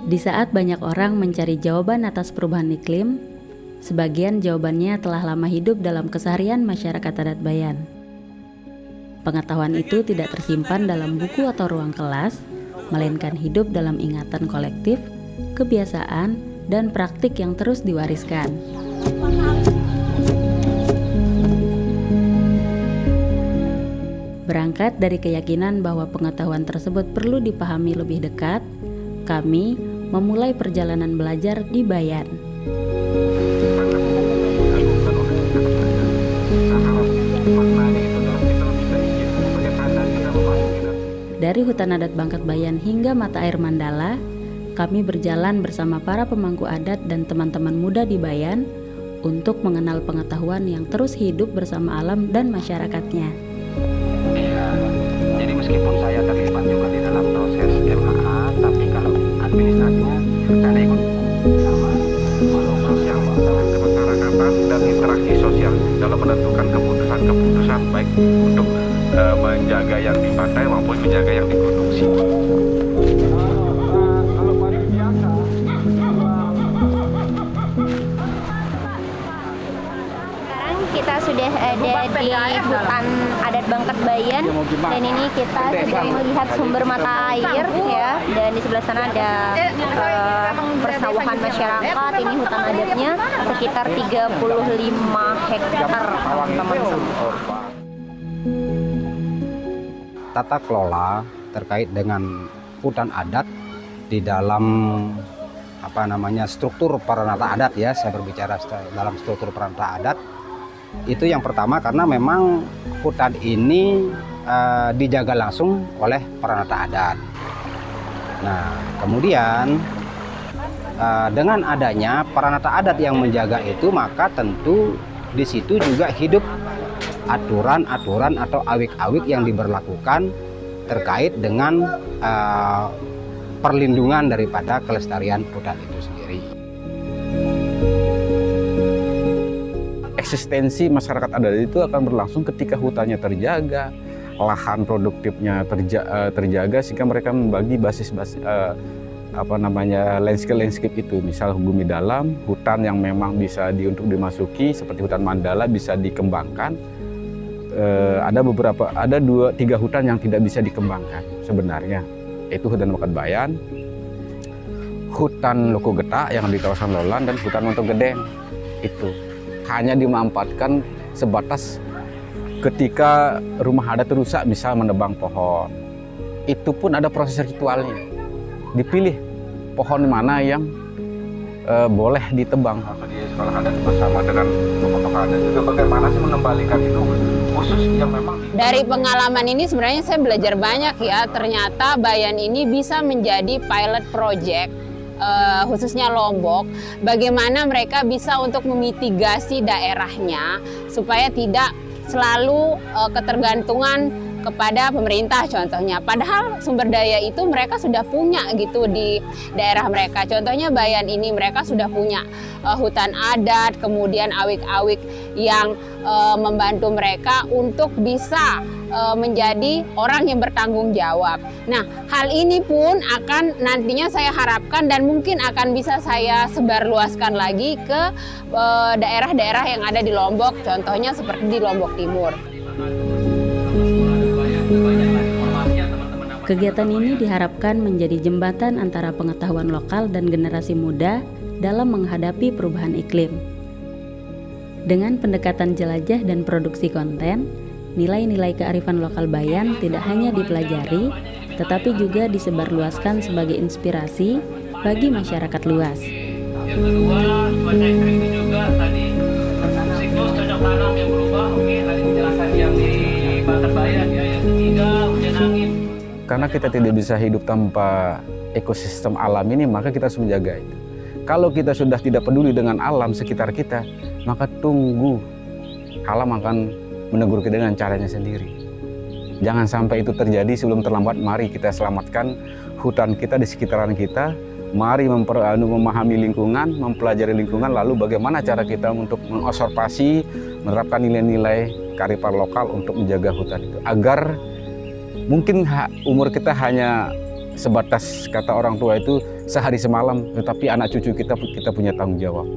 Di saat banyak orang mencari jawaban atas perubahan iklim, sebagian jawabannya telah lama hidup dalam keseharian masyarakat adat Bayan. Pengetahuan itu tidak tersimpan dalam buku atau ruang kelas, melainkan hidup dalam ingatan kolektif, kebiasaan, dan praktik yang terus diwariskan. Berangkat dari keyakinan bahwa pengetahuan tersebut perlu dipahami lebih dekat, kami memulai perjalanan belajar di Bayan. Dari hutan adat Bangkat Bayan hingga mata air Mandala, kami berjalan bersama para pemangku adat dan teman-teman muda di Bayan untuk mengenal pengetahuan yang terus hidup bersama alam dan masyarakatnya. Ya, jadi meskipun saya terlibat juga di dalam proses MHA, tapi kalau administrasinya saya ikut sama sosial dalam kemasyarakatan dan interaksi sosial dalam menentukan keputusan-keputusan baik untuk menjaga yang di pantai maupun menjaga yang di gunung. Kita sudah ada di hutan adat Bangkat Bayan dan ini kita sudah melihat sumber mata air ya, dan di sebelah sana ada persawahan masyarakat. Ini hutan adatnya sekitar 35 hektar teman-teman semua. Tata kelola terkait dengan hutan adat di dalam struktur peranata adat ya, saya berbicara dalam struktur peranata adat. Itu yang pertama karena memang hutan ini dijaga langsung oleh peranata adat. Nah, kemudian dengan adanya peranata adat yang menjaga itu, maka tentu di situ juga hidup aturan-aturan atau awik-awik yang diberlakukan terkait dengan perlindungan daripada kelestarian hutan itu sendiri. Eksistensi masyarakat adat itu akan berlangsung ketika hutannya terjaga, lahan produktifnya terjaga, sehingga mereka membagi landscape itu, misal bumi dalam, hutan yang memang bisa untuk dimasuki seperti hutan Mandala bisa dikembangkan. Ada 2-3 hutan yang tidak bisa dikembangkan sebenarnya, yaitu hutan Bangkat Bayan, hutan Loko Getak yang di kawasan Lolan, dan hutan Montok Gedeng. Itu hanya dimanfaatkan sebatas ketika rumah adat rusak, misal menebang pohon. Itu pun ada proses ritualnya. Dipilih pohon mana yang boleh ditebang. Di sekolah adat bersama dengan tokoh-tokoh adat juga bagaimana sih mengembalikan itu khusus yang memang. Dari pengalaman ini sebenarnya saya belajar banyak ya. Ternyata Bayan ini bisa menjadi pilot project, khususnya Lombok, bagaimana mereka bisa untuk memitigasi daerahnya supaya tidak selalu ketergantungan kepada pemerintah contohnya. Padahal sumber daya itu mereka sudah punya gitu di daerah mereka. Contohnya Bayan ini mereka sudah punya hutan adat, kemudian awik-awik yang membantu mereka untuk bisa menjadi orang yang bertanggung jawab. Nah, hal ini pun akan nantinya saya harapkan dan mungkin akan bisa saya sebarluaskan lagi ke daerah-daerah yang ada di Lombok, contohnya seperti di Lombok Timur. Kegiatan ini diharapkan menjadi jembatan antara pengetahuan lokal dan generasi muda dalam menghadapi perubahan iklim. Dengan pendekatan jelajah dan produksi konten, nilai-nilai kearifan lokal Bayan tidak hanya dipelajari, tetapi juga disebarluaskan sebagai inspirasi bagi masyarakat luas. Yang kedua, cuaca ekstrim itu juga tadi siklus cocok tanam yang berubah. Oke, tadi penjelasan yang di Bangkat Bayan ya. Yang ketiga, hujan angin. Karena kita tidak bisa hidup tanpa ekosistem alam ini, maka kita harus menjaga itu. Kalau kita sudah tidak peduli dengan alam sekitar kita, maka tunggu alam akan menegur kita dengan caranya sendiri. Jangan sampai itu terjadi sebelum terlambat. Mari kita selamatkan hutan kita di sekitaran kita. Mari memahami lingkungan, mempelajari lingkungan, lalu bagaimana cara kita untuk mengobservasi, menerapkan nilai-nilai kearifan lokal untuk menjaga hutan itu. Agar mungkin umur kita hanya sebatas kata orang tua itu sehari semalam, tetapi anak cucu kita punya tanggung jawab.